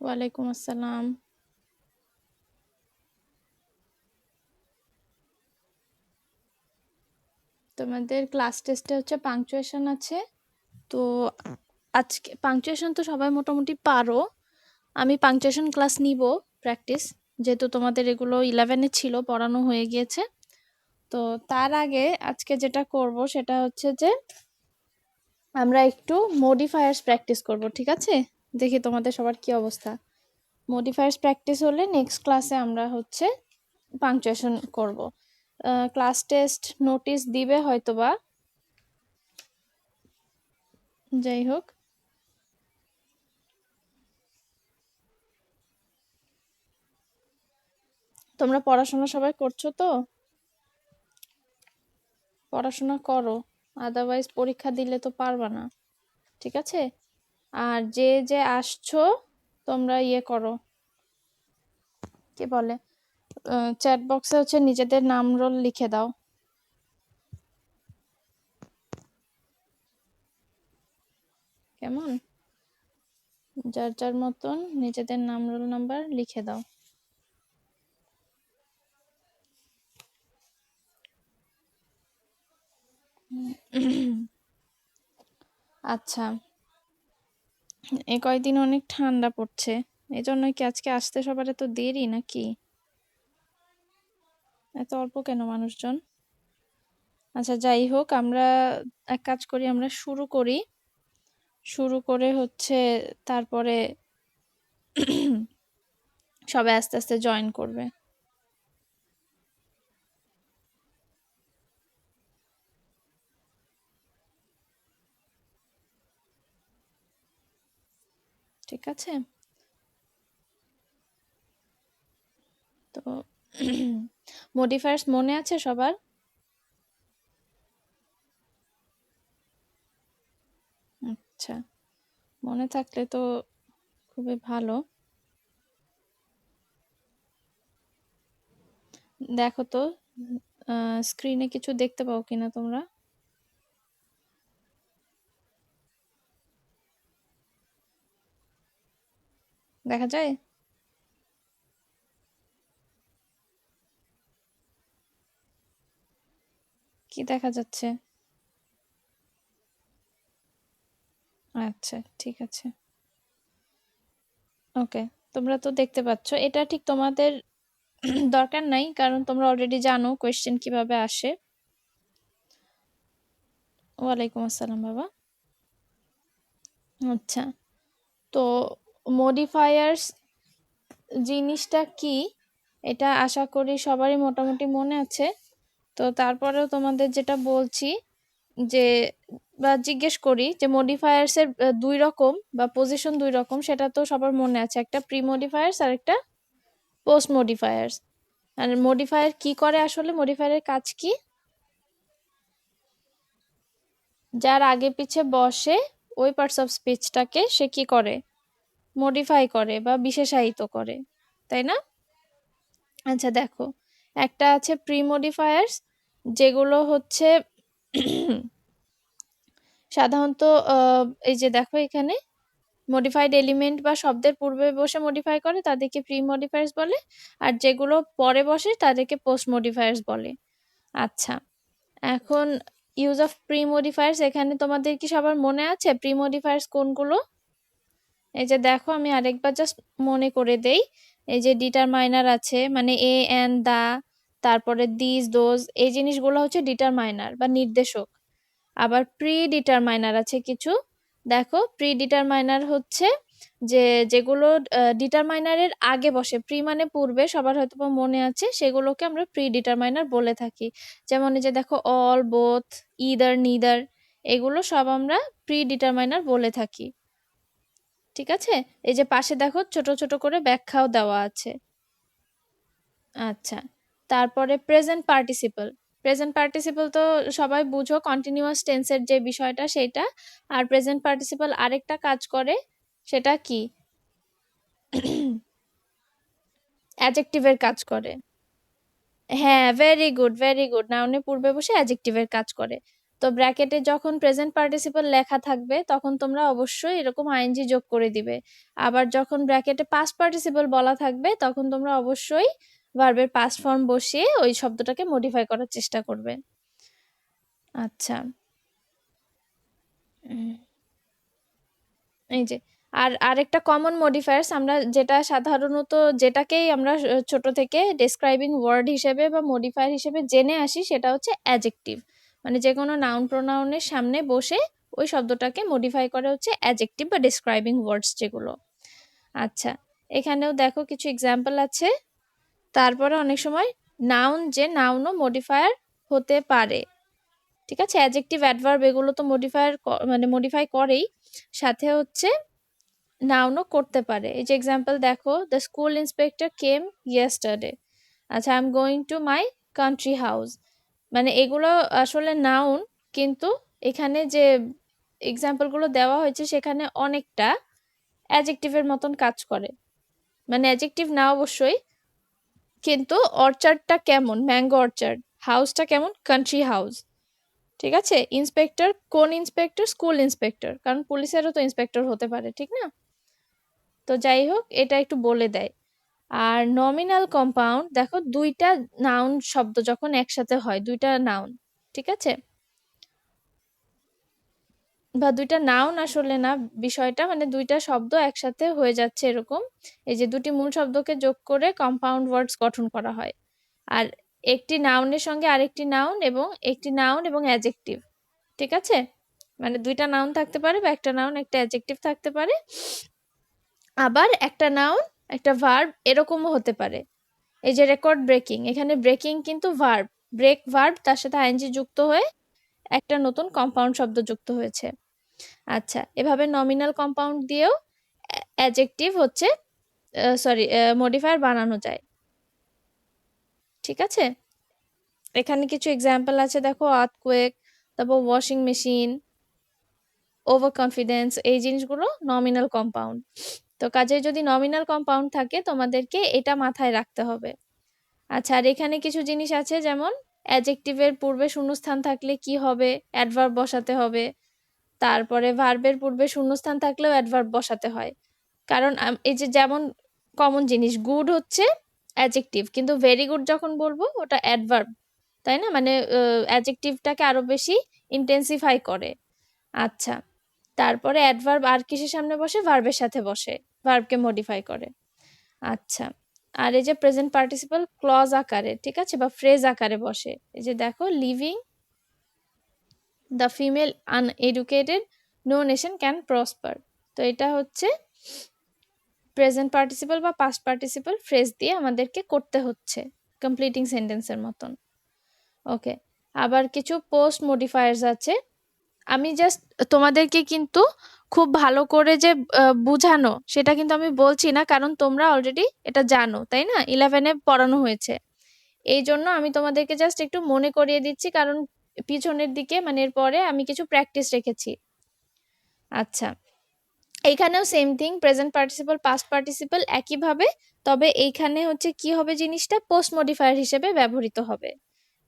ওয়ালাইকুম আসসালাম। তোমাদের ক্লাস টেস্টে হচ্ছে পাংচুয়েশন আছে। তো আজকে পাংচুয়েশন তো সবাই মোটামুটি পারো। আমি পাংচুয়েশন ক্লাস নিব, প্র্যাকটিস, যেহেতু তোমাদের এগুলো 11-এ ছিল, পড়ানো হয়ে গিয়েছে। তো তার আগে আজকে যেটা করব সেটা হচ্ছে যে আমরা একটু মডিফায়ার্স প্র্যাকটিস করব, ঠিক আছে? দেখি তোমাদের সবার কি অবস্থা। মডিফায়ার্স প্র্যাকটিস হলে নেক্সট ক্লাসে আমরা হচ্ছে পাংচুয়েশন করব। ক্লাস টেস্ট নোটিশ দিবে হয়তোবা, যাই হোক। তোমরা পড়াশোনা সবাই করছো তো? পড়াশোনা করো, আদারওয়াইজ পরীক্ষা দিলে তো পারবা না, ঠিক আছে? আর যে যে আসছো তোমরা করো, কি বলে, চ্যাট বক্সে হচ্ছে নিজেদের নাম রোল লিখে দাও, কেমন? যার যার মতন নিজেদের নাম রোল নাম্বার লিখে দাও। আচ্ছা, এই কয়দিন অনেক ঠান্ডা পড়ছে, এই জন্য কি আজকে আসতে সবার এত দেরি নাকি? এত অল্প কেন মানুষজন? আচ্ছা, যাই হোক, আমরা এক কাজ করি, আমরা শুরু করি। শুরু করে হচ্ছে তারপরে সবাই আস্তে আস্তে জয়েন করবে। ঠিক আছে? তো মডিফায়ার্স মনে আছে সবার? আচ্ছা, মনে থাকলে তো খুবই ভালো। দেখো তো স্ক্রিনে কিছু দেখতে পাও কিনা তোমরা? দেখা যায়? কি দেখা যাচ্ছে? আচ্ছা, ঠিক আছে। ওকে, তোমরা তো দেখতে পাচ্ছ, এটা ঠিক তোমাদের দরকার নাই, কারণ তোমরা অলরেডি জানো কোয়েশ্চেন কিভাবে আসে। ওয়ালাইকুম আসসালাম বাবা। আচ্ছা, তো মডিফায়ার্স জিনিসটা কি, এটা আশা করি সবারই মোটামুটি মনে আছে। তো তারপরেও তোমাদের যেটা বলছি, যে বা জিজ্ঞেস করি যে মডিফায়ার্স এর দুই রকম বা পজিশন দুই রকম, সেটা তো সবার মনে আছে, একটা প্রি মডিফায়ার্স আর একটা পোস্ট মডিফায়ার্স। আর মডিফায়ার কি করে, আসলে মডিফায়ারের কাজ কি? যার আগে পিছে বসে ওই পার্টস অফ স্পিচটাকে সে কি করে, মডিফাই করে বা বিশেষায়িত করে, তাই না? আচ্ছা, দেখো, একটা আছে প্রি মডিফায়ার্স, যেগুলো হচ্ছে সাধারণত এই যে দেখো এখানে মডিফাইড এলিমেন্ট বা শব্দের পূর্বে বসে মডিফাই করে তাদেরকে প্রি মডিফায়ার্স বলে, আর যেগুলো পরে বসে তাদেরকে পোস্ট মডিফায়ার্স বলে। আচ্ছা, এখন ইউজ অফ প্রি মডিফায়ার্স, এখানে তোমাদের কি সবার মনে আছে প্রি মডিফায়ার্স কোনগুলো? এই যে দেখো, আমি আরেকবার জাস্ট মনে করে দেই। এই যে ডিটারমাইনার আছে, মানে এ এন্ড দা, তারপরে দিস দোজ, এই জিনিসগুলো হচ্ছে ডিটারমাইনার বা নির্দেশক। আবার প্রি ডিটারমাইনার আছে কিছু। দেখো, প্রি ডিটারমাইনার হচ্ছে যে যেগুলো ডিটারমাইনারের আগে বসে, প্রি মানে পূর্বে, সবার হয়তো বা মনে আছে, সেগুলোকে আমরা প্রি ডিটারমাইনার বলে থাকি। যেমন এই যে দেখো, অল, বোথ, ইদার, নিদার, এগুলো সব আমরা প্রি ডিটারমাইনার বলে থাকি, ঠিক আছে? এই যে পাশে দেখো ছোট ছোট করে ব্যাখ্যাও দেওয়া আছে। আচ্ছা, তারপরে প্রেজেন্ট পার্টিসিপল। প্রেজেন্ট পার্টিসিপল তো সবাই বুঝো, কন্টিনিউয়াস টেন্সের যে বিষয়টা সেটা। আর প্রেজেন্ট পার্টিসিপল আরেকটা কাজ করে, সেটা কি? অ্যাডজেক্টিভের কাজ করে। হ্যাঁ, ভেরি গুড, ভেরি গুড, নাউনের পূর্বে বসে অ্যাডজেক্টিভের কাজ করে। তো ব্র্যাকেটে যখন প্রেজেন্ট পার্টিসিপল লেখা থাকবে তখন তোমরা অবশ্যই এরকম আইএনজি যোগ করে দিবে। আবার যখন ব্র্যাকেটে পাস্ট পার্টিসিপল বলা থাকবে তখন তোমরা অবশ্যই ভার্বের পাস্ট ফর্ম বসিয়ে ওই শব্দটাকে মডিফাই করার চেষ্টা করবে। আচ্ছা, এই যে আরেকটা কমন মডিফায়ার্স আমরা যেটা সাধারণত যেটাকেই আমরা ছোট থেকে ডেসক্রাইবিং ওয়ার্ড হিসেবে বা মডিফায়ার হিসেবে জেনে আসি সেটা হচ্ছে অ্যাডজেক্টিভ, মানে যে কোনো নাউন প্রোনাউনের সামনে বসে ওই শব্দটাকে মডিফাই করে হচ্ছে অ্যাডজেক্টিভ বা ডেসক্রাইবিং ওয়ার্ডস যেগুলো। আচ্ছা, এখানেও দেখো কিছু এক্সাম্পল আছে। তারপরে অনেক সময় নাউনও মডিফায়ার হতে পারে, ঠিক আছে। অ্যাডজেক্টিভ অ্যাডভার্ব এগুলো তো মডিফাই করেই, সাথে হচ্ছে নাউনও করতে পারে। এই যে এক্সাম্পল দেখো, the school inspector came yesterday. আচ্ছা, I am going to my country house, মানে এগুলো আসলে নাউন, কিন্তু এখানে যে এক্সাম্পলগুলো দেওয়া হয়েছে সেখানে অনেকটা অ্যাডজেক্টিভের মতন কাজ করে, মানে অ্যাডজেক্টিভ না অবশ্যই, কিন্তু অর্চার্ডটা কেমন, ম্যাঙ্গো অর্চার্ড, হাউসটা কেমন, কান্ট্রি হাউস, ঠিক আছে। ইন্সপেক্টর, কোন ইন্সপেক্টর, স্কুল ইন্সপেক্টর, কারণ পুলিশেরও তো ইন্সপেক্টর হতে পারে, ঠিক না। তো যাই হোক, এটা একটু বলে দেয়। আর নমিনাল কম্পাউন্ড দেখো, দুইটা নাউন শব্দ যখন একসাথে হয়, দুইটা নাউন, ঠিক আছে, বা দুইটা নাউন আসলে না, বিষয়টা মানে দুইটা শব্দ একসাথে হয়ে যাচ্ছে এরকম, এই যে দুটি মূল শব্দকে যোগ করে কম্পাউন্ড ওয়ার্ডস গঠন করা হয়। আর একটি নাউনের সঙ্গে আরেকটি নাউন এবং একটি নাউন এবং অ্যাডজেক্টিভ, ঠিক আছে, মানে দুইটা নাউন থাকতে পারে বা একটা নাউন একটা অ্যাডজেক্টিভ থাকতে পারে, আবার একটা নাউন একটা ভার্ব এরকমও হতে পারে। এই যে রেকর্ড ব্রেকিং, এখানে ব্রেকিং কিন্তু ভার্ব, ব্রেক ভার্ব, তার সাথে আইএনজি যুক্ত হয়ে একটা নতুন কম্পাউন্ড শব্দ যুক্ত হয়েছে। আচ্ছা, এভাবে নমিনাল কম্পাউন্ড দিয়েও অ্যাডজেক্টিভ হচ্ছে মডিফায়ার বানানো যায়, ঠিক আছে। এখানে কিছু এক্সাম্পল আছে দেখো, আর্থকুয়েক, তারপর ওয়াশিং মেশিন, ওভার কনফিডেন্স, এই জিনিসগুলো নমিনাল কম্পাউন্ড। তো কাজে যদি নমিনাল কম্পাউন্ড থাকে তোমাদেরকে এটা মাথায় রাখতে হবে। আচ্ছা, আর এখানে কিছু জিনিস আছে, যেমন অ্যাডজেক্টিভের পূর্বে শূন্যস্থান থাকলে কি হবে, অ্যাডভার্ব বসাতে হবে। তারপরে ভার্বের পূর্বে শূন্যস্থান থাকলেও অ্যাডভার্ব বসাতে হয়, কারণ এই যে যেমন কমন জিনিস, গুড হচ্ছে অ্যাডজেক্টিভ, কিন্তু ভেরি গুড যখন বলবো ওটা অ্যাডভার্ব, তাই না, মানে অ্যাডজেক্টিভটাকে আরো বেশি ইন্টেন্সিফাই করে। আচ্ছা, তারপরে অ্যাডভার্ব আর কিসের সামনে বসে, ভার্বের সাথে বসে, ভার্বকে মডিফাই করে। আচ্ছা, আর এই যে প্রেজেন্ট পার্টিসিপল ক্লজ আকারে, ঠিক আছে, বা ফ্রেজ আকারে বসে। এই যে দেখো, living the female uneducated no nation can prosper. তো এটা হচ্ছে প্রেজেন্ট পার্টিসিপল বা পাস্ট পার্টিসিপল ফ্রেজ দিয়ে আমাদেরকে করতে হচ্ছে কমপ্লিটিং সেন্টেন্সের মতন। ওকে, আবার কিছু পোস্ট মডিফায়ার্স আছে। আমি জাস্ট তোমাদেরকে কিন্তু খুব ভালো করে যে বুঝানো সেটা কিন্তু আমি বলছি না, কারণ তোমরা অলরেডি এটা জানো, তাই না, 11-এ পড়ানো হয়েছে। এই জন্য আমি তোমাদেরকে জাস্ট একটু মনে করিয়ে দিচ্ছি, কারণ পিছনের দিকে মানে এর পরে আমি কিছু প্র্যাকটিস রেখেছি। আচ্ছা, এইখানেও same thing, present participle past participle একইভাবে, তবে এইখানে হচ্ছে কি হবে, জিনিসটা পোস্ট মডিফায়ার হিসেবে ব্যবহৃত হবে।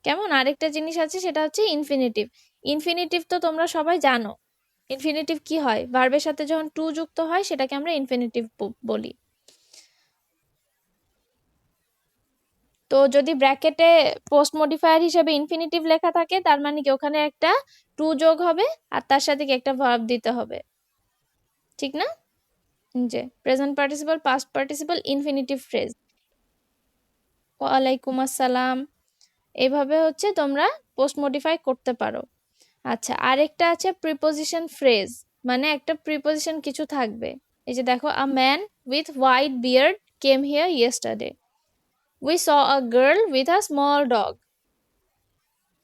কেমন, আরেকটা জিনিস আছে, সেটা হচ্ছে ইনফিনিটিভ। ইনফিনিটিভ তো তোমরা সবাই জানো, ইনফিনিটিভ কি হয়, ভার্বের সাথে যখন টু যুক্ত হয় সেটাকে আমরা ইনফিনিটিভ বলি। তো যদি ব্র্যাকেটে পোস্ট মডিফায়ার হিসেবে ইনফিনিটিভ লেখা থাকে, তার মানে কি ওখানে একটা টু যোগ হবে আর তার সাথে কি একটা ভার্ব দিতে হবে, ঠিক না। যে present participle past participle infinitive phrase. ওয়ালাইকুম আসসালাম। এইভাবে হচ্ছে তোমরা পোস্ট মডিফাই করতে পারো। আচ্ছা, আরেকটা আছে প্রিপোজিশন ফ্রেজ, মানে একটা প্রিপোজিশন কিছু থাকবে। এই যে দেখো, a man with white beard came here yesterday, we saw a girl with a small dog,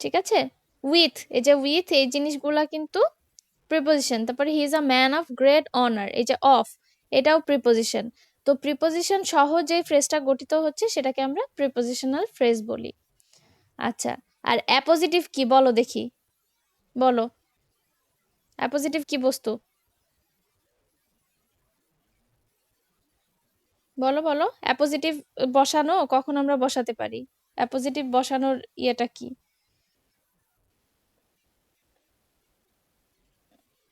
ঠিক আছে। উইথ, এই যে উইথ, এই জিনিসগুলা কিন্তু প্রিপোজিশন। তারপরে he is a man of great honour, এই যে অফ, এটাও প্রিপোজিশন। তো প্রিপোজিশন সহ যে ফ্রেজটা গঠিত হচ্ছে সেটাকে আমরা প্রিপোজিশনাল ফ্রেজ বলি। আচ্ছা, আর অ্যাপোজিটিভ কি বলো দেখি, বলো, অ্যাপোজিটিভ কি বস্তু, বলো বলো, অ্যাপোজিটিভ বসানো কখন আমরা বসাতে পারি, অ্যাপোজিটিভ বসানোর ইয়েটা কি।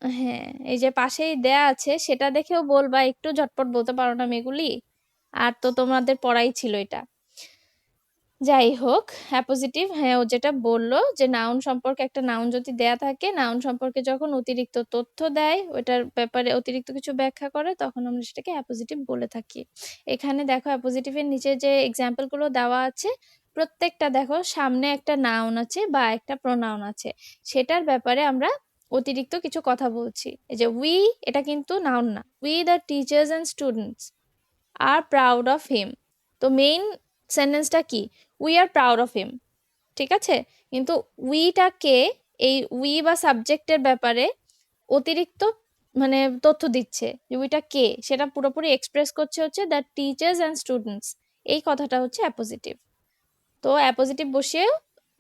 হ্যাঁ, এই যে পাশেই দেয়া আছে সেটা দেখেও বলবা, একটু ঝটপট বলতে পারো না মেয়েগুলি? আর তো তোমাদের পড়াই ছিল এটা। যাই হোক, অ্যাপোজিটিভ, হ্যাঁ ও যেটা বললো যে নাউন সম্পর্কে, একটা নাউন যদি দেয়া থাকে, নাউন সম্পর্কে যখন অতিরিক্ত তথ্য দেয়, ওটার ব্যাপারে অতিরিক্ত কিছু ব্যাখ্যা করে, তখন আমরা সেটাকে অ্যাপোজিটিভ বলে থাকি। এখানে দেখো অ্যাপোজিটিভের নিচে যে এক্সাম্পল গুলো দেওয়া আছে, প্রত্যেকটা দেখো সামনে একটা নাউন আছে বা একটা প্রোনাউন আছে, সেটার ব্যাপারে আমরা অতিরিক্ত কিছু কথা বলছি। এই যে উই, এটা কিন্তু নাউন না। We the teachers and students are proud of him. তো মেইন সেন্টেন্সটা কি? We are proud of him, ঠিক আছে? কিন্তু উইটাকে, এই উই বা সাবজেক্টের ব্যাপারে অতিরিক্ত মানে তথ্য দিচ্ছে যে উইটা কে, সেটা পুরোপুরি এক্সপ্রেস করছে হচ্ছে দ্য টিচার্স অ্যান্ড স্টুডেন্টস। এই কথাটা হচ্ছে অ্যাপোজিটিভ। তো অ্যাপোজিটিভ বসিয়ে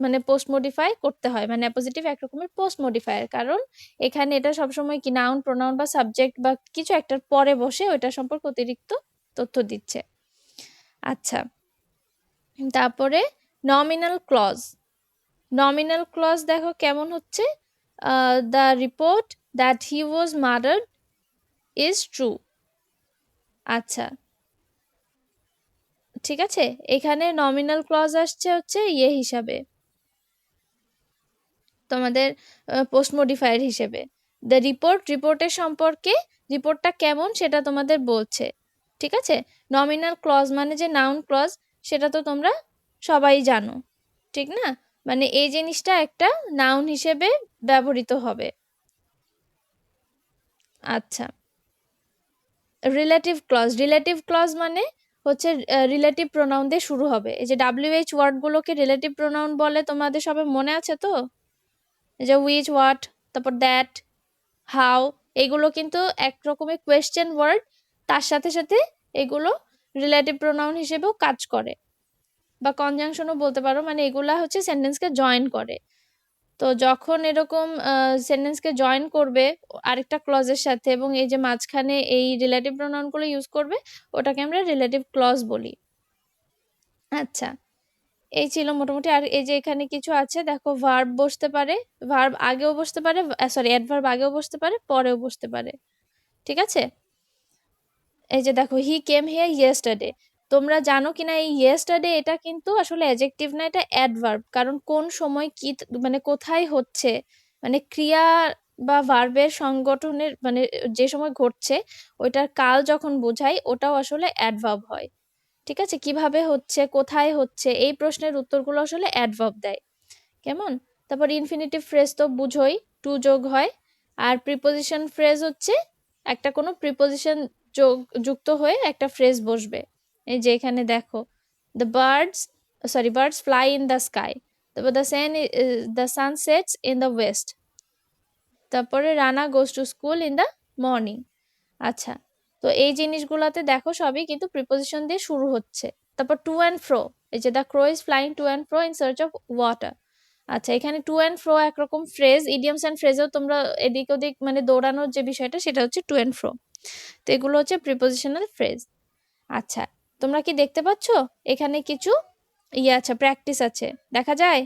মানে পোস্ট মডিফাই করতে হয়, মানে অ্যাপোজিটিভ এক রকমের পোস্ট মডিফায়ার, কারণ এখানে এটা সবসময় কি নাউন প্রোনাউন বা সাবজেক্ট বা কিছু একটার পরে বসে ওইটা সম্পর্কে অতিরিক্ত তথ্য দিচ্ছে। আচ্ছা, তারপরে নমিনাল ক্লজ। নমিনাল ক্লজ দেখো কেমন হচ্ছে, the report that he was murdered is true. আচ্ছা, ঠিক আছে, এখানে নমিনাল ক্লজ আসছে হচ্ছে ইয়ে হিসাবে, তোমাদের পোস্ট মডিফায়ার হিসেবে। দ্য রিপোর্ট, রিপোর্টের সম্পর্কে, রিপোর্টটা কেমন সেটা তোমাদের বলছে, ঠিক আছে? নমিনাল ক্লজ মানে যে নাউন ক্লজ, সেটা তো তোমরা সবাই জানো, ঠিক না? মানে এই জিনিসটা একটা নাউন হিসেবে ব্যবহৃত হবে। আচ্ছা, রিলেটিভ ক্লজ, রিলেটিভ ক্লজ মানে হচ্ছে রিলেটিভ প্রোনাউন দিয়ে শুরু হবে। এই যে WH ওয়ার্ড গুলোকে রিলেটিভ প্রোনাউন বলে, তোমাদের সবার মনে আছে তো? এই যে উইচ, হোয়াট, তারপর দ্যাট, হাউ, এগুলো কিন্তু এক রকমের কোয়েশ্চেন ওয়ার্ড, তার সাথে সাথে এগুলো রিলেটিভ প্রোনাউন হিসেবেও কাজ করে, বা কনজাংশনও বলতে পারো, মানে এগুলা হচ্ছে সেন্টেন্সকে জয়েন করে। তো যখন এরকম সেন্টেন্সকে জয়েন করবে আরেকটা ক্লজের সাথে, এবং এই যে মাঝখানে এই রিলেটিভ প্রোনাউনগুলো ইউজ করবে, ওটাকে আমরা রিলেটিভ ক্লজ বলি। আচ্ছা, এই ছিল মোটামুটি। আর এই যে এখানে কিছু আছে দেখো, ভার্ব বসতে পারে, ভার্ব আগেও বসতে পারে, সরি অ্যাডভার্ব আগেও বসতে পারে, পরেও বসতে পারে, ঠিক আছে? এই যে দেখো, হি কেম হিয়ার ইয়েস্টারডে। তোমরা জানো কিনা এই ইয়েস্টারডে এটা কিন্তু আসলে অ্যাডজেক্টিভ না, এটা অ্যাডভার্ব। কারণ কোন সময় কি মানে কোথায় হচ্ছে, মানে ক্রিয়া বা ভার্বের সংগঠনের মানে যে সময় ঘটছে, ওইটার কাল যখন বোঝায়, ওটাও আসলে অ্যাডভার্ব হয়, ঠিক আছে? কিভাবে হচ্ছে, কোথায় হচ্ছে, এই প্রশ্নের উত্তরগুলো আসলে অ্যাডভার্ব দেয়, কেমন? তারপর ইনফিনিটিভ ফ্রেজ তো বুঝোই, টু যোগ হয়। আর প্রিপোজিশন ফ্রেজ হচ্ছে একটা কোনো প্রিপোজিশন যোগ যুক্ত হয়ে একটা ফ্রেজ বসবে। এই যে এখানে দেখো, the birds, sorry birds fly in the sky, তারপর the sun sets in the west, তারপরে Rana goes to school in the morning. আচ্ছা, তো এই জিনিসগুলোতে দেখো সবই কিন্তু প্রিপোজিশন দিয়ে শুরু হচ্ছে। তারপর টু অ্যান্ড ফ্রো, এই যে the crow is flying to and fro in search of water. আচ্ছা, এখানে টু অ্যান্ড ফ্রো একরকম ফ্রেজ, ইডিয়মস অ্যান্ড ফ্রেজেও তোমরা এদিক ওদিক মানে দৌড়ানোর যে বিষয়টা, সেটা হচ্ছে টু অ্যান্ড ফ্রো। তো এগুলো হচ্ছে প্রিপোজিশনাল ফ্রেজ। আচ্ছা, তোমরা কি দেখতে পাচ্ছ এখানে কিছু ইয়ে আছে, প্র্যাকটিস আছে, দেখা যায়?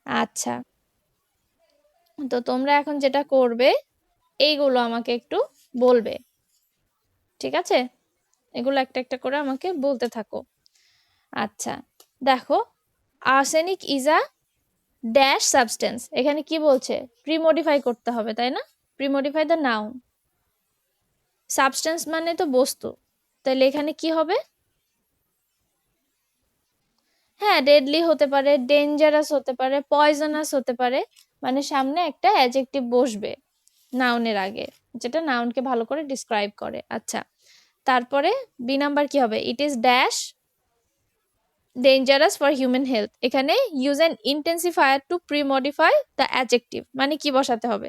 আচ্ছা, তো তোমরা এখন যেটা করবে, এইগুলো আমাকে একটু বলবে, ঠিক আছে? এগুলো একটা একটা করে আমাকে বলতে থাকো। আচ্ছা, দেখো, arsenic is a dash substance, এখানে কি বলছে? প্রিমডিফাই করতে হবে, তাই না? Premodify the noun. সাবস্টেন্স মানে তো বস্তু, তাহলে এখানে কি হবে? হ্যাঁ, ডেডলি হতে পারে, ডেঞ্জারাস হতে পারে, পয়জনাস হতে পারে, মানে সামনে একটা অ্যাডজেক্টিভ বসবে নাউনের আগে, যেটা নাউনকে ভালো করে ডিসক্রাইব করে। আচ্ছা, তারপরে বি নাম্বার কি হবে? It is dash dangerous for human health, এখানে use an intensifier to premodify the adjective, মানে কি বসাতে হবে?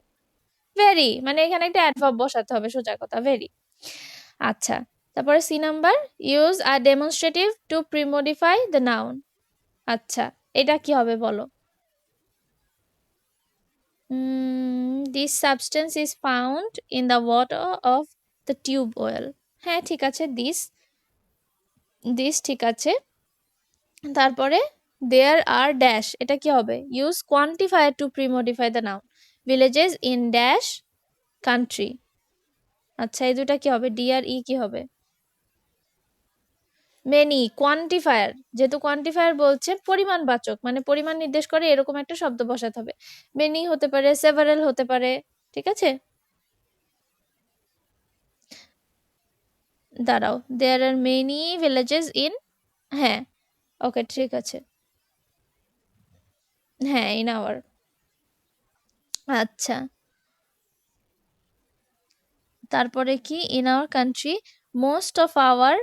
ভেরি, মানে এখানে একটা অ্যাডভার্ব বসাতে হবে, সোজা কথা, ভেরি। আচ্ছা, তারপরে C number, use a demonstrative to premodify the noun. আচ্ছা, এটা কি হবে বলো? This substance is found in the water of the tube well. হ্যাঁ ঠিক আছে, দিস, দিস ঠিক আছে। তারপরে দেয়ার আর ড্যাশ, এটা কি হবে? Use quantifier to premodify the noun. Villages in dash country. আচ্ছা, এই দুটা কি হবে? ডি আর ই কি হবে? মেনি, কোয়ান্টিফায়ার, যেহেতু কোয়ান্টিফায়ার বলছে পরিমাণবাচক, মানে পরিমাণ নির্দেশ করে এরকম একটা শব্দ বসাতে হবে। মেনি হতে পারে, সেভারেল হতে পারে, ঠিক আছে। দাঁড়াও, দেয়ার আর মেনি ভিলেজেস ইন, হ্যাঁ ওকে ঠিক আছে, হ্যাঁ ইন আওয়ার। আচ্ছা, তারপরে কি? In our country most of our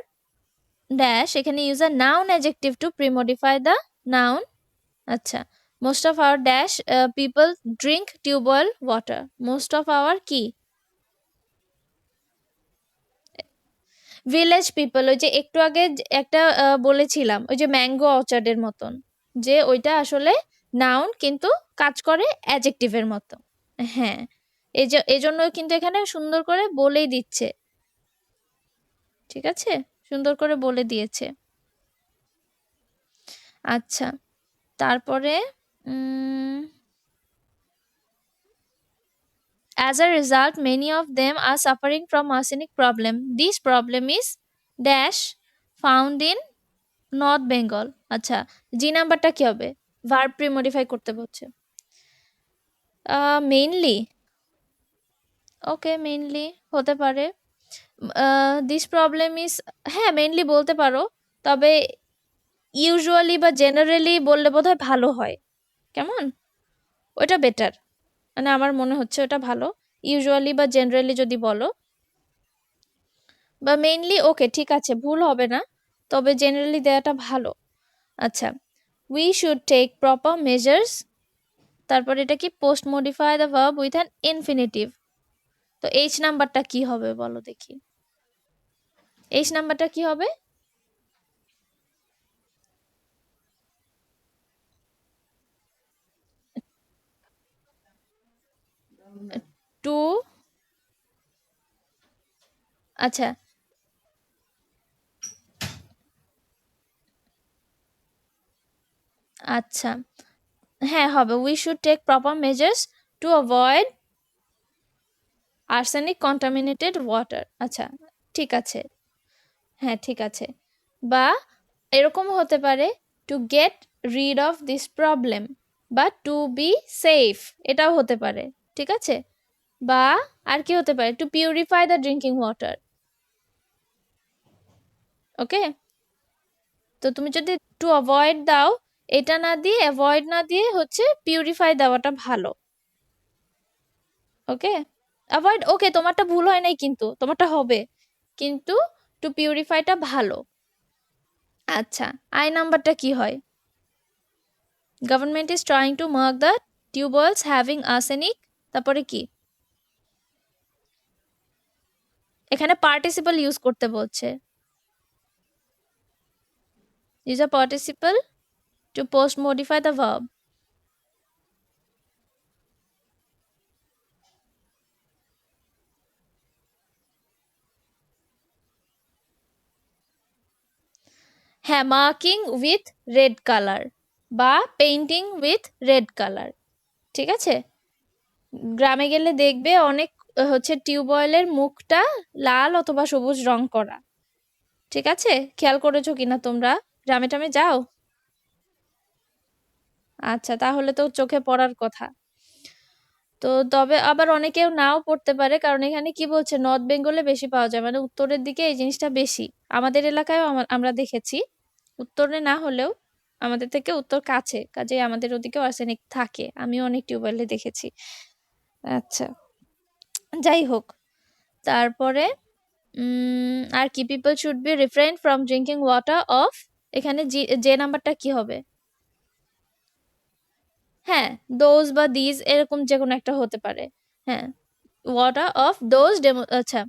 dash, এখানে use a noun adjective to premodify the noun. আচ্ছা, most of our dash people drink tubewell water. Most of our কি? ভিলেজ পিপল, ওই যে একটু আগে একটা বলেছিলাম, ওই যে ম্যাঙ্গো অর্চার্ডের মতন, যে ওইটা আসলে নাউন কিন্তু কাজ করে অ্যাডজেক্টিভের মতো। হ্যাঁ, এই জন্য কিন্তু এখানে সুন্দর করে বলেই দিচ্ছে, ঠিক আছে, সুন্দর করে বলে দিয়েছে। আচ্ছা, তারপরে as a result many of them are suffering from arsenic problem. This problem is dash found in north Bengal. আচ্ছা, জি নাম্বারটা কি হবে? ভার্ব প্রিমডিফাই করতে বলছে। মেইনলি, ওকে মেইনলি হতে পারে। দিস প্রবলেম ইজ, হ্যাঁ মেইনলি বলতে পারো, তবে ইউজুয়ালি বা জেনারেলি বললে বোধহয় ভালো হয়। কেমন? ওটা বেটার, মানে আমার মনে হচ্ছে ওটা ভালো। ইউজুয়ালি বা জেনারেলি যদি বলো, বা মেইনলি, ওকে ঠিক আছে, ভুল হবে না, তবে জেনারেলি দেওয়াটা ভালো। আচ্ছা, we should take proper measures, তারপর এটা কি? Post modify the verb with an infinitive. H এইচ নাম্বারটা কি হবে বলো দেখি? এইচ নাম্বারটা কি হবে? টু, আচ্ছা আচ্ছা, হ্যাঁ হবে, we should take proper measures to avoid arsenic contaminated water. আচ্ছা ঠিক আছে, হ্যাঁ ঠিক আছে। বা এরকম হতে পারে, to get rid of this problem, বা টু বি সেফ, এটাও হতে পারে, ঠিক আছে। বা আর কি হতে পারে? To purify the drinking water. Okay, তো তুমি যদি টু অ্যাভয়েড দাও, এটা না দিয়ে, অ্যাভয়েড না দিয়ে হচ্ছে পিউরিফাই দেওয়াটা ভালো। ওকে, অ্যাভয়েড, ওকে তোমারটা ভুল হয় নাই, কিন্তু তোমারটা হবে, কিন্তু টু পিউরিফাইটা ভালো। আচ্ছা, আই নাম্বারটা কি হয়? Government is trying to mark the tubewells having arsenic, তারপরে কি? এখানে পার্টিসিপল ইউজ করতে বলছে, use a participle to post modify the verb. হ্যাঁ, মার্কিং উইথ রেড কালার বা পেইন্টিং উইথ রেড কালার, ঠিক আছে। গ্রামে গেলে দেখবে অনেক হচ্ছে টিউবওয়েলের মুখটা লাল অথবা সবুজ রং করা, ঠিক আছে। খেয়াল করেছো কিনা তোমরা? গ্রামে টামে যাও? আচ্ছা, তাহলে তো চোখে পড়ার কথা। তো তবে আবার অনেকেও নাও পড়তে পারে, কারণ এখানে কি বলছে, নর্থ বেঙ্গলে বেশি পাওয়া যায়, মানে উত্তরের দিকে এই জিনিসটা বেশি। আমাদের এলাকায়ও আমরা দেখেছি, উত্তরে না হলেও আমাদের থেকে উত্তর কাছে, কাজেই আমাদের ওদিকেও আর্সেনিক থাকে, আমিও অনেক টিউবওয়েলে দেখেছি। আচ্ছা, যাই হোক, তারপরে আর কি? People should be refrain from drinking water of, এখানে যে নাম্বারটা কি হবে? হ্যাঁ, দোজ বা দিজ এরকম যে কোনো একটা হতে পারে। হ্যাঁ, ওয়াটার অফ দোজ আচ্ছা,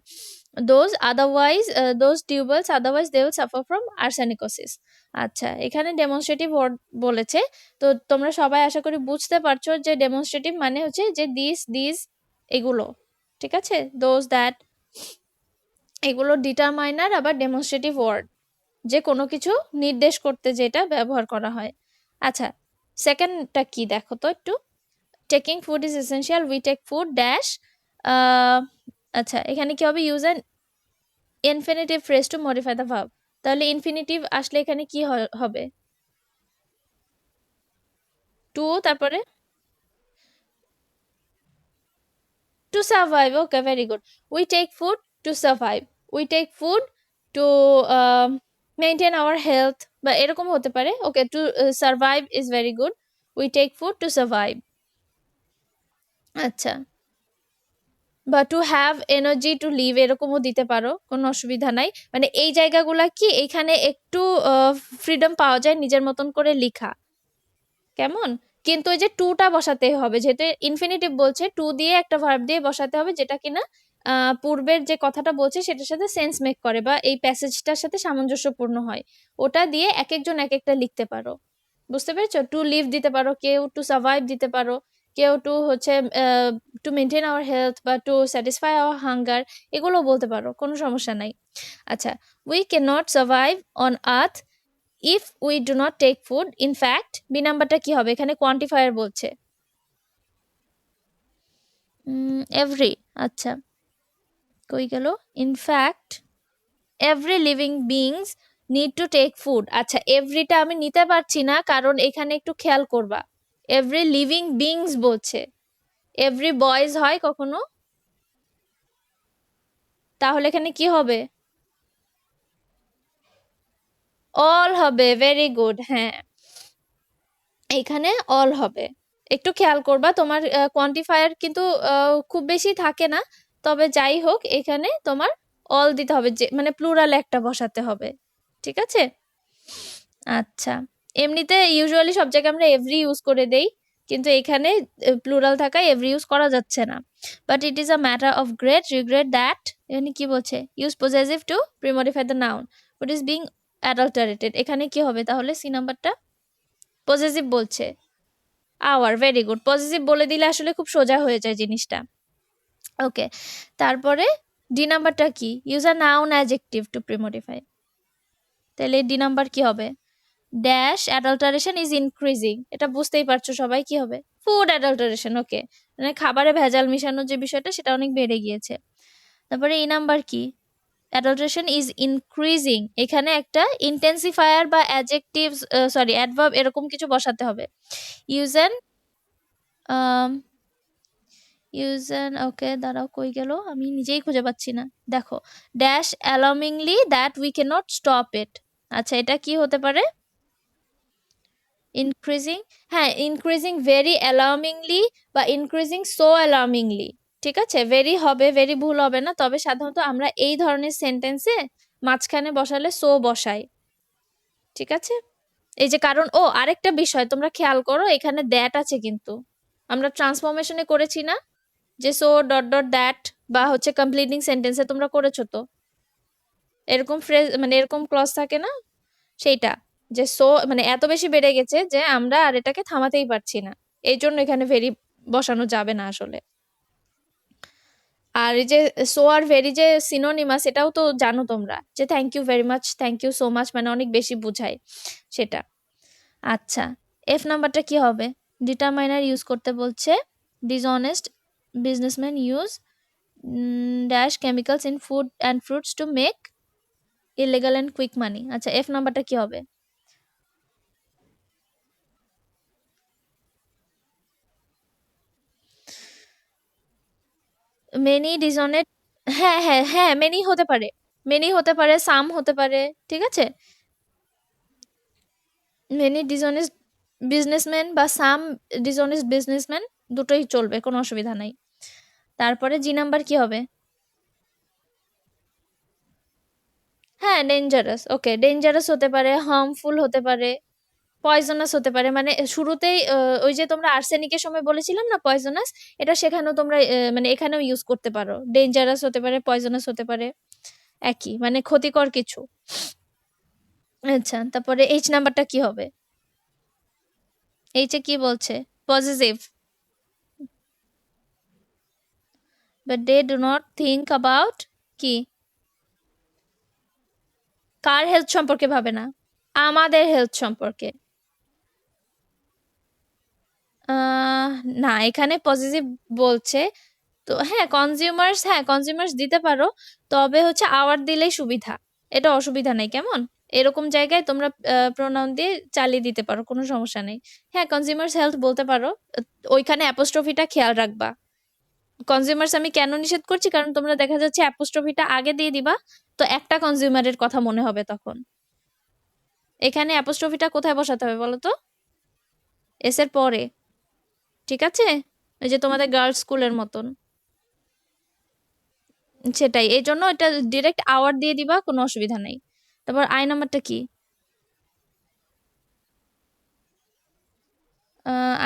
those otherwise, those tubewells otherwise they will suffer from arsenicosis. আচ্ছা, এখানে ডেমনস্ট্রেটিভ ওয়ার্ড বলেছে, তো তোমরা সবাই আশা করি বুঝতে পারছো যে ডেমনস্ট্রেটিভ মানে হচ্ছে যে দিস এগুলো, ঠিক আছে, দোজ দ্যাট, এগুলো ডিটারমাইনার আবার ডেমনস্ট্রেটিভ ওয়ার্ড, যে কোনো কিছু নির্দেশ করতে যেটা ব্যবহার করা হয়। আচ্ছা, সেকেন্ডটা কি দেখো তো একটু? Taking food is essential, we take food dash. আচ্ছা, এখানে কি হবে? Use an infinitive phrase to modify the verb. তাহলে ইনফিনিটিভ আসলে এখানে কি হবে? টু, তারপরে to survive. Okay, very good. We take food to survive, we take food to maintain our health, বা এরকম হতে পারে। Okay, to survive is very good, we take food to survive. আচ্ছা, বা to have energy two leave এরকমও দিতে পারো, কোনো অসুবিধা নাই। মানে এই জায়গাগুলা কি, এখানে একটু ফ্রিডম পাওয়া যায় নিজের মতন করে লিখা, কেমন? কিন্তু ওই যে টুটা বসাতে হবে, যেহেতু ইনফিনিটিভ বলছে, টু দিয়ে একটা ভার্ব দিয়ে বসাতে হবে, যেটা কিনা পূর্বের যে কথাটা বলছে সেটার সাথে সেন্স মেক করে বা এই প্যাসেজটার সাথে সামঞ্জস্যপূর্ণ হয়। ওটা দিয়ে এক একজন এক একটা লিখতে পারো, বুঝতে পেরেছো? টু লিভ দিতে পারো, কেউ টু সার্ভাইভ দিতে পারো, কেউ টু হচ্ছে টু মেনটেন আওয়ার হেলথ বা টু স্যাটিসফাই আওয়ার হাঙ্গার, এগুলো বলতে পারো, কোনো সমস্যা নাই। আচ্ছা, we can not survive on earth if we do not take food. In fact, B নাম্বারটা কি হবে? এখানে কোয়ান্টিফায়ার বলছে, এভরি। আচ্ছা, কই গেল? In fact every living beings need to take food. আচ্ছা, এভরিটা আমি নিতে পারছি না, কারণ এখানে একটু খেয়াল করবা, এভরি লিভিং বিংস বলছে, এভরি বয়েজ হয় কখনো? তাহলে এখানে কি হবে? অল হবে, ভেরি গুড। হ্যাঁ, এখানে অল হবে। একটু খেয়াল করবা, তোমার কোয়ান্টিফায়ার কিন্তু খুব বেশি থাকে না, তবে যাই হোক এখানে তোমার অল দিতে হবে, যে মানে প্লুরাল একটা বসাতে হবে, ঠিক আছে? আচ্ছা, এমনিতে ইউজুয়ালি সব জায়গায় আমরা এভরি ইউজ করে দেই, কিন্তু এখানে প্লুরাল থাকায় এভরি ইউজ করা যাচ্ছে না। But it is a matter of great regret that, এখানে কি বলছে? Use possessive to premodify the noun which is being adulterated. এখানে কি হবে তাহলে? সি নাম্বারটা পজেসিভ বলছে। Hour, very good. পজিটিভ বলে দিলে আসলে খুব সোজা হয়ে যায় জিনিসটা। ওকে, তারপরে ডি নাম্বারটা কি? Use a noun adjective to premodify. তাহলে ডি নাম্বার কি হবে? ড্যাশ অ্যাডাল্টারেশন ইজ ইনক্রিজিং, এটা বুঝতেই পারছো সবাই, কি হবে? Food adulteration. ওকে, মানে খাবারে ভেজাল মিশানোর যে বিষয়টা সেটা অনেক বেড়ে গিয়েছে। তারপরে এই নাম্বার কি? অ্যাডাল্টারেশন ইজ ইনক্রিজিং, এখানে একটা ইন্টেন্সিফায়ার বা অ্যাডজেক্টিভ, সরি অ্যাডভার্ব এরকম কিছু বসাতে হবে। ইউজ অ্যান ইউজেন, ওকে দাঁড়াও, কই গেল? আমি নিজেই খুঁজে পাচ্ছি না, দেখো। Dash alarmingly that we can not stop it. আচ্ছা, এটা কি হতে পারে? ইনক্রিজিং, হ্যাঁ, ইনক্রিজিং ভেরি অ্যালার্মিংলি বা ইনক্রিজিং সো অ্যালার্মিংলি, ঠিক আছে? ভেরি হবে, ভেরি ভুল হবে না, তবে সাধারণত আমরা এই ধরনের সেন্টেন্সে মাঝখানে বসালে সো বসাই, ঠিক আছে? এই যে কারণ, ও আরেকটা বিষয় তোমরা খেয়াল করো, এখানে দ্যাট আছে, কিন্তু আমরা ট্রান্সফরমেশনে করেছি না, যে সো ডট ডট দ্যাট, বা হচ্ছে কমপ্লিটিং সেন্টেন্সে তোমরা করেছো তো, এরকম ফ্রেজ মানে এরকম ক্লজ থাকে না, সেইটা, যে সো মানে এত বেশি বেড়ে গেছে যে আমরা আর এটাকে থামাতেই পারছি না, এই জন্য এখানে ভেরি বসানো যাবে না আসলে। আর এই যে সো আর ভেরি যে সিনোনিমাস, এটাও তো জানো তোমরা, যে thank you very much, thank you so much মানে অনেক বেশি বুঝায় সেটা। আচ্ছা, এফ নাম্বারটা কি হবে? ডিটারমাইনার ইউজ করতে বলছে। Dishonest businessman use dash chemicals in food and fruits to make illegal and quick money. আচ্ছা, এফ নাম্বারটা কি হবে? মেনি ডিসঅনেট, হ্যাঁ হ্যাঁ হ্যাঁ, মেনি হতে পারে, মেনি হতে পারে, সাম হতে পারে, ঠিক আছে? মেনি ডিসঅনেস্ট বিজনেসম্যান বা সাম ডিসঅনেস্ট বিজনেসম্যান, দুটোই চলবে, কোনো অসুবিধা নাই। তারপরে জি নাম্বার কি হবে? হ্যাঁ, ডেঞ্জারাস। ওকে, ডেঞ্জারাস হতে পারে, হার্মফুল হতে পারে, পয়জনাস হতে পারে। মানে শুরুতেই ওই যে তোমরা আর্সেনিকের সময় বলেছিলাম না পয়জনাস, এটা সেখানেও তোমরা মানে এখানেও ইউজ করতে পারো, ডেঞ্জারাস হতে পারে, পয়জনাস হতে পারে, একই মানে ক্ষতিকর কিছু। আচ্ছা, তারপরে এইচ নাম্বারটা কি হবে? এইচে কি বলছে? Positive, but they do not think about, কি? কার হেলথ সম্পর্কে ভাবে না? আমাদের হেলথ সম্পর্কে। না, এখানে পজিটিভ বলছে। তো হ্যাঁ কনজিউমার্স দিতে পারো, তবে হচ্ছে আওয়ার দিলেই সুবিধা, এটা অসুবিধা নেই কেমন। এরকম জায়গায় তোমরা প্রোনাউন দিয়ে চালিয়ে দিতে পারো, কোনো সমস্যা নেই। হ্যাঁ কনজিউমার্স হেলথ বলতে পারো, ওইখানে অ্যাপোস্ট্রফিটা খেয়াল রাখবা। কনজিউমার্স আমি কেন নিষেধ করছি, কারণ তোমরা দেখা যাচ্ছে অ্যাপোস্ট্রফিটা আগে দিয়ে দিবা, তো একটা কনজিউমারের কথা মনে হবে তখন। এখানে অ্যাপোস্ট্রফিটা কোথায় বসাতে হবে বলো তো? এস এর পরে, ঠিক আছে? ওই যে তোমাদের গার্লস স্কুলের মতন, সেটাই, এই জন্য এটা ডিরেক্ট আওয়ার দিয়ে দিবা, কোনো অসুবিধা নেই। তারপর আই নাম্বারটা কি?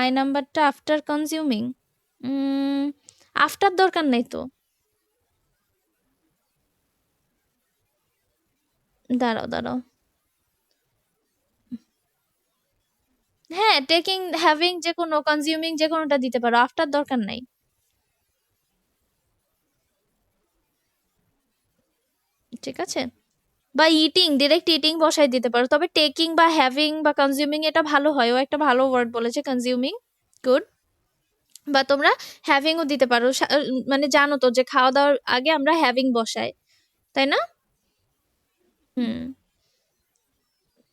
আই নাম্বারটা আফটার কনজিউমিং, আফটার দরকার নেই তো। দাঁড়াও দাঁড়াও, হ্যাঁ টেকিং হ্যাভিং যে কোনো, কনজিউমিং যে কোনোটা দিতে পারো, আফটার দরকার নাই। ঠিক আছে, বা ইটিং, ডিরেক্ট ইটিং বসাই দিতে পারো, তবে টেকিং বা হ্যাভিং বা কনজিউমিং এটা ভালো হয়, ও একটা ভালো ওয়ার্ড বলেছে কনজিউমিং, গুড। বা তোমরা হ্যাভিংও দিতে পারো, মানে জানো তো যে খাওয়া দাওয়ার আগে আমরা হ্যাভিং বসাই, তাই না? হুম,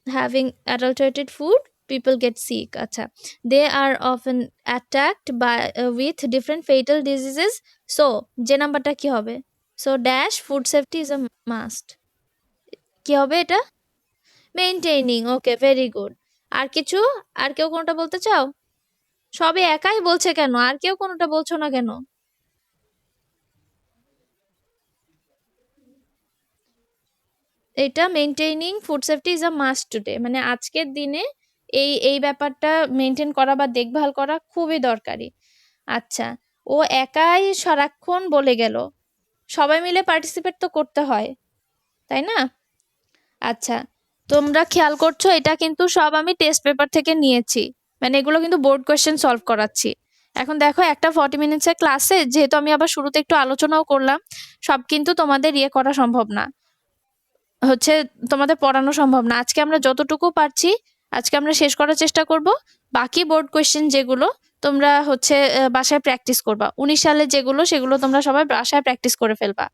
having adulterated food, people get sick. Acha, they are often attacked by with different fatal diseases. So যে নাম্বারটা কি হবে? So dash food safety is a must. কি হবে এটা? Maintaining, okay very good. আর কিছু, আর কেউ কোনটা বলতে চাও? সবে একাই বলছে কেন, আর কেউ কোনটা বলছো না কেন? এটা maintaining food safety is a must today, মানে আজকের দিনে এই ব্যাপারটা মেনটেন করা বা দেখভাল করা খুবই দরকারি। আচ্ছা, ও একাই সারাক্ষণ বলে গেল, সবাই মিলে পার্টিসিপেট তো করতে হয়, তাই না? আচ্ছা, তোমরা খেয়াল করছো এটা কিন্তু সব আমি টেস্ট পেপার থেকে নিয়েছি, মানে এগুলো কিন্তু বোর্ড কোয়েশ্চেন সলভ করাচ্ছি। এখন দেখো একটা 40 মিনিটসের ক্লাসে, যেহেতু আমি আবার শুরুতে একটু আলোচনাও করলাম, সব কিন্তু তোমাদের ইয়ে করা সম্ভব না, হচ্ছে তোমাদের পড়ানো সম্ভব না। আজকে আমরা যতটুকু পারছি আজকে আমরা শেষ করার চেষ্টা করব। বাকি বোর্ড কোয়েশ্চেন যেগুলো তোমরা হচ্ছে বাসায় প্র্যাকটিস করবা, 19 সালে যেগুলো সেগুলো তোমরা সবাই বাসায় প্র্যাকটিস করে ফেলবা,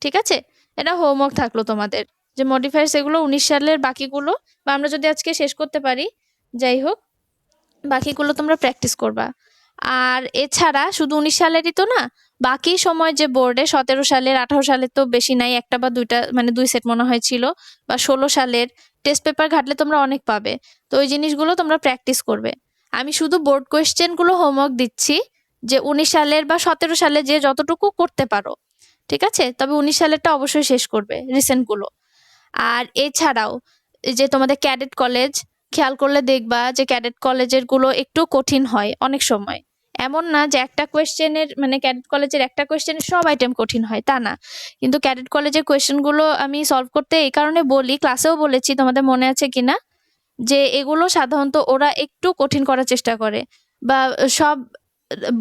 ঠিক আছে? এটা হোমওয়ার্ক থাকলো তোমাদের, যে মডিফায়ার্স এগুলো 19 সালের বাকিগুলো, বা আমরা যদি আজকে শেষ করতে পারি, যাই হোক, বাকিগুলো তোমরা প্র্যাকটিস করবা। আর এছাড়া শুধু 19 সালেরই তো না, বাকি সময় যে বোর্ডে 17 সালের 18 সালের তো বেশি নাই, একটা বা দুইটা, মানে 2 সেট মনে হয় ছিল, বা 16 সালের টেস্ট পেপার ঘাটলে তোমরা অনেক পাবে। তো ওই জিনিসগুলো তোমরা প্র্যাকটিস করবে। আমি শুধু বোর্ড কোয়েশ্চেন গুলো হোমওয়ার্ক দিচ্ছি, যে 19 সালের বা 17 সালে যে যতটুকু করতে পারো, ঠিক আছে? তবে 19 সালেরটা অবশ্যই শেষ করবে, রিসেন্ট গুলো। আর এছাড়াও এই যে তোমাদের ক্যাডেট কলেজ, খেয়াল করলে দেখবা যে ক্যাডেট কলেজের গুলো একটু কঠিন হয় অনেক সময়। এমন না যে একটা কোয়েশ্চেনের, মানে ক্যাডেট কলেজের একটা কোয়েশ্চেনের সব আইটেম কঠিন হয়, তা না। কিন্তু ক্যাডেট কলেজের কোয়েশ্চেন গুলো আমি সলভ করতে এই কারণে বলি, ক্লাসেও বলেছি, তোমাদের মনে আছে কিনা, যে এগুলো সাধারণত ওরা একটু কঠিন করার চেষ্টা করে। বা সব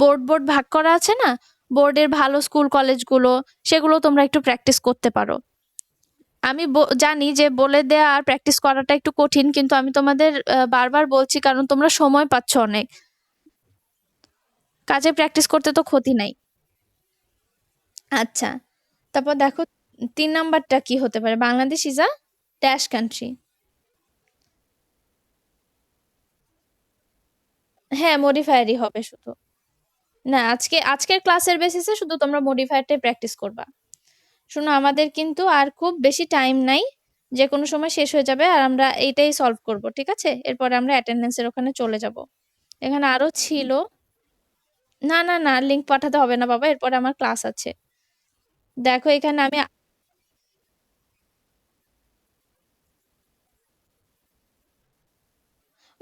বোর্ড বোর্ড ভাগ করা আছে না, বোর্ডের ভালো স্কুল কলেজগুলো, সেগুলো তোমরা একটু প্র্যাকটিস করতে পারো। আমি জানি যে বলে দেয়া আর প্র্যাকটিস করাটা একটু কঠিন, কিন্তু আমি তোমাদের বারবার বলছি কারণ তোমরা সময় পাচ্ছ অনেক, কাজে প্র্যাকটিস করতে তো ক্ষতি নাই। আচ্ছা, তারপর দেখো 3 নাম্বারটা কি হতে পারে? Bangladesh is a dash country. হ্যাঁ মডিফায়ারই হবে শুধু। না, আজকের ক্লাসের বেসিসে শুধু তোমরা মডিফায়ারটাই প্র্যাকটিস করবা। শোনো, আমাদের কিন্তু আর খুব বেশি টাইম নাই, যে কোনো সময় শেষ হয়ে যাবে, আর আমরা এইটাই সলভ করব, ঠিক আছে? এরপরে আমরা অ্যাটেন্ডেন্সের ওখানে চলে যাব। এখানে আরো ছিল। না না না, লিংক পাঠাতে হবে না বাবা, এরপরে আমার ক্লাস আছে। দেখো এখানে আমি,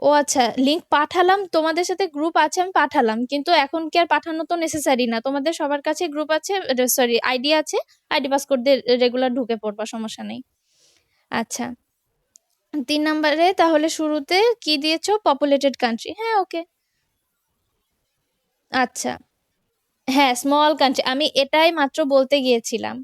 ও আচ্ছা, লিংক পাঠালাম, তোমাদের সাথে গ্রুপ আছে আমি পাঠালাম, কিন্তু এখন কি আর পাঠানো তো নেসেসারি না, তোমাদের সবার কাছে গ্রুপ আছে, সরি আইডি আছে, আইডি পাসকোড দিয়ে রেগুলার ঢুকে পড়বা, সমস্যা নেই। আচ্ছা, 3 নাম্বারে তাহলে শুরুতে কি দিয়েছো? পপুলেটেড কান্ট্রি, হ্যাঁ ওকে। আচ্ছা, হ্যাঁ স্মল কান্ট্রি, আমি এটাই মাত্র বলতে গিয়েছিলাম,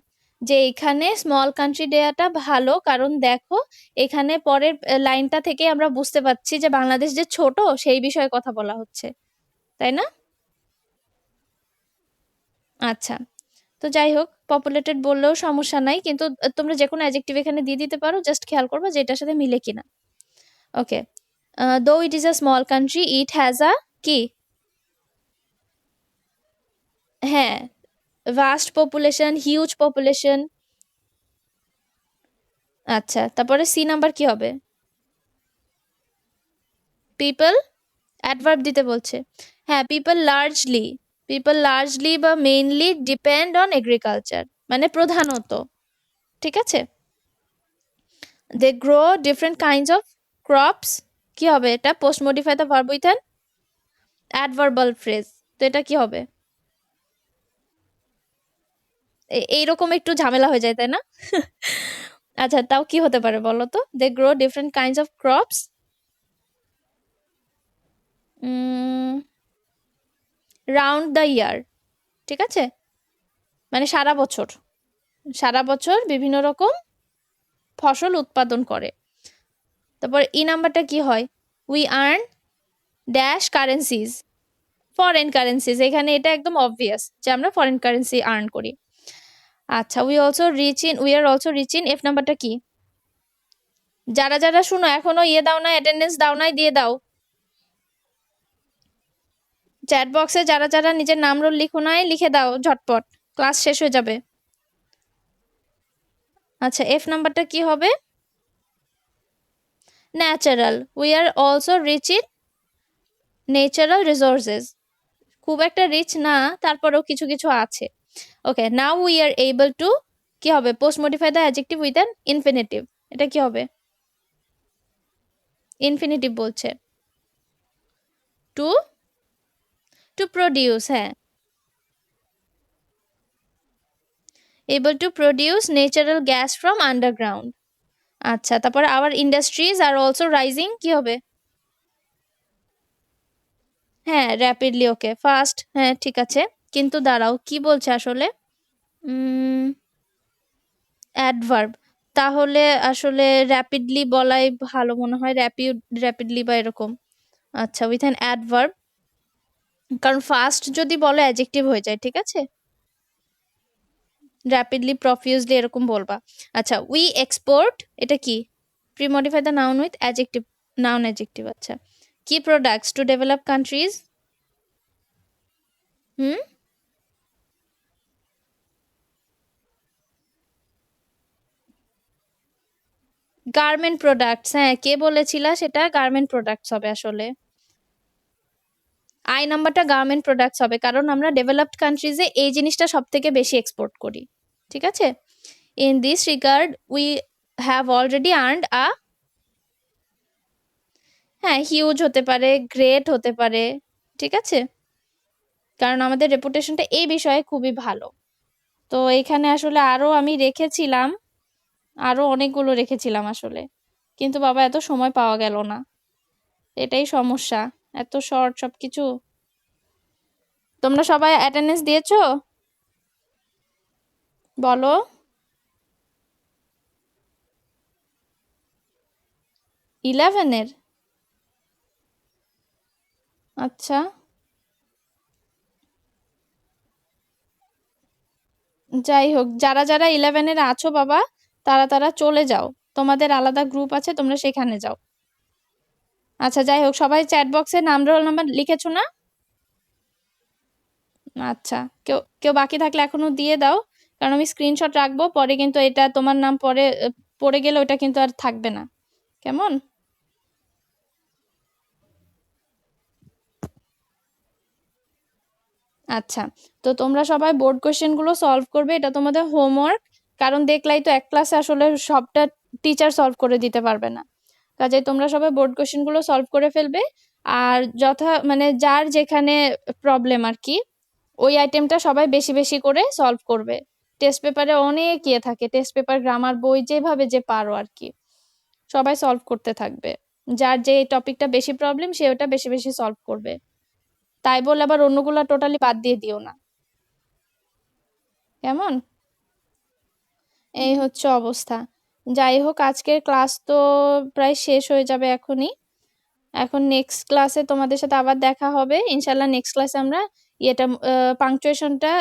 যে এখানে স্মল কান্ট্রি দেয়াটা ভালো, কারণ দেখো এখানে পরের লাইনটা থেকে আমরা বুঝতে পারছি যে বাংলাদেশ যে ছোট সেই বিষয়ে কথা বলা হচ্ছে, তাই না? আচ্ছা, তো যাই হোক পপুলেটেড বললেও সমস্যা নাই, কিন্তু তোমরা যে কোনো অ্যাডজেক্টিভ এখানে দিয়ে দিতে পারো, জাস্ট খেয়াল করবে যে এটার সাথে মিলে কিনা। ওকে, দো ইট is a small country it has a কি? হ্যাঁ, ভাস্ট পপুলেশন, হিউজ পপুলেশন। আচ্ছা, তারপরে সি নাম্বার কি হবে? পিপল, অ্যাডভার্ব দিতে বলছে। হ্যাঁ, পিপল লার্জলি বা মেইনলি ডিপেন্ড অন এগ্রিকালচার, মানে প্রধানত। ঠিক আছে, they grow different kinds of crops, কি হবে এটা? Post modify the verb with an adverbial phrase. তো এটা কি হবে? এইরকম একটু ঝামেলা হয়ে যায়, তাই না? আচ্ছা, তাও কি হতে পারে বলো তো? They grow different kinds of crops, round the year. ঠিক আছে, মানে সারা বছর, সারা বছর বিভিন্ন রকম ফসল উৎপাদন করে। তারপর ই নাম্বারটা কি হয়? We earn dash currencies, foreign currencies. এখানে এটা একদম অবভিয়াস যে আমরা ফরেন কারেন্সি আর্ন করি। আচ্ছা, we are also rich in, F নাম্বারটা কি? যারা যারা শুনো এখনো ইয়ে দাও না, অ্যাটেন্ডেন্স দাও নাই, দিয়ে দাও। চ্যাট বক্সে যারা যারা নিজের নাম রোল লিখো নাই, লিখে দাও ঝটপট, ক্লাস শেষ হয়ে যাবে। আচ্ছা, এফ নাম্বারটা কি হবে? Natural, we are also rich in natural resources. খুব একটা রিচ না, তারপরেও কিছু কিছু আছে। Okay, now we are able to, কি হবে? Post modify the adjective with an infinitive. এটা কি হবে? ইনফিনিটিভ বলছে। টু, টু প্রডিউস, হ্যাঁ, able to produce natural gas from underground. আচ্ছা, তারপরে our industries are also rising, কি হবে? হ্যাঁ, র্যাপিডলি, ওকে, ফাস্ট, হ্যাঁ ঠিক আছে। কিন্তু দাঁড়াও, কি বলছে আসলে? অ্যাডভার্ব, তাহলে আসলে র্যাপিডলি বলাই ভালো মনে হয়, র্যাপিডলি বা এরকম। আচ্ছা, উইথ অ্যান অ্যাডভার্ব, কারণ ফাস্ট যদি বলো অ্যাডজেক্টিভ হয়ে যায়। ঠিক আছে, র্যাপিডলি, প্রফিউজলি এরকম বলবা। আচ্ছা, উই এক্সপোর্ট, এটা কি? Pre modify the noun with adjective, noun adjective. আচ্ছা, কি products to develop countries? Hmm, garment products, হ্যাঁ কে বলেছিলা সেটা? গার্মেন্ট প্রোডাক্টস হবে আসলে। আই নাম্বারটা গার্মেন্ট প্রোডাক্টস হবে, কারণ আমরা ডেভেলপড কান্ট্রিজে এই জিনিসটা সব থেকে বেশি এক্সপোর্ট করি। ঠিক আছে, in this regard we have already earned a, হ্যাঁ হিউজ হতে পারে, গ্রেট হতে পারে। ঠিক আছে, কারণ আমাদের রেপুটেশনটা এই বিষয়ে খুবই ভালো। তো এখানে আসলে আরো আমি রেখেছিলাম, আরো অনেকগুলো রেখেছিলাম আসলে, কিন্তু বাবা এত সময় পাওয়া গেল না, এটাই সমস্যা, এত শর্ট সবকিছু। তোমরা সবাই অ্যাটেন্ডেন্স দিয়েছো? বলো। 11-এর? আচ্ছা, যাই হোক, যারা যারা 11-এর আছো বাবা, তারা তারা চলে যাও, তোমাদের আলাদা গ্রুপ আছে, তোমরা সেখানে যাও। আচ্ছা, যাই হোক, সবাই চ্যাট বক্সে নাম রোল নাম্বার লিখেছো না? আচ্ছা, কেউ কেউ বাকি থাকলে এখনো দিয়ে দাও, কারণ আমি স্ক্রিনশট রাখবো পরে, কিন্তু এটা তোমার নাম পরে পড়ে গেলে ওটা কিন্তু আর থাকবে না, কেমন? আচ্ছা, তো তোমরা সবাই বোর্ড কোশ্চেন গুলো সলভ করবে, এটা তোমাদের হোমওয়ার্ক। কারণ দেখলাই তো এক ক্লাসে আসলে সবটা টিচার সলভ করে দিতে পারবে না, কাজে তোমরা সবাই বোর্ড কোশ্চেন গুলো সলভ করে ফেলবে। আর মানে যার যেখানে প্রবলেম আর কি, ওই আইটেমটা সবাই বেশি বেশি করে সলভ করবে। টেস্ট পেপারে অনেক ইয়ে থাকে, টেস্ট পেপার, গ্রামার বই, যেভাবে যে পারো আর কি, সবাই সলভ করতে থাকবে। যার যে টপিকটা বেশি প্রবলেম, সে ওটা বেশি বেশি সলভ করবে, তাই বলে আবার অন্যগুলো টোটালি বাদ দিয়ে দিও না, কেমন? এই হচ্ছে অবস্থা। যাই হোক, আজকের ক্লাস তো প্রায় শেষ হয়ে যাবে এখনই। এখন নেক্সট ক্লাসে তোমাদের সাথে আবার দেখা হবে ইনশাল্লাহ। নেক্সট ক্লাসে আমরা ইয়েটা, পাংচুয়েশনটা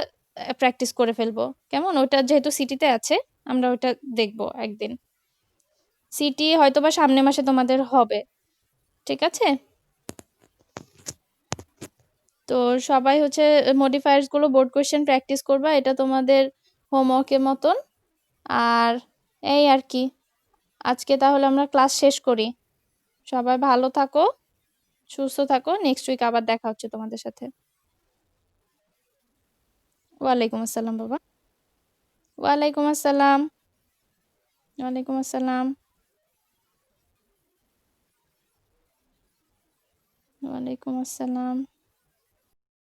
প্র্যাকটিস করে ফেলবো, কেমন? ওটা যেহেতু সিটিতে আছে, আমরা ওটা দেখবো একদিন। সিটি হয়তোবা সামনের মাসে তোমাদের হবে, ঠিক আছে? তো সবাই হচ্ছে মডিফায়ার্স গুলো বোর্ড কোয়েশ্চেন প্র্যাকটিস করবা, এটা তোমাদের হোমওয়ার্কের মতন। আর এই আর কি, আজকে তাহলে আমরা ক্লাস শেষ করি। সবাই ভালো থাকো, সুস্থ থাকো, নেক্সট উইক আবার দেখা হচ্ছে তোমাদের সাথে। ওয়ালাইকুম আসসালাম বাবা। ওয়ালাইকুম আসসালাম। ওয়ালাইকুম আসসালাম। ওয়ালাইকুম আসসালাম।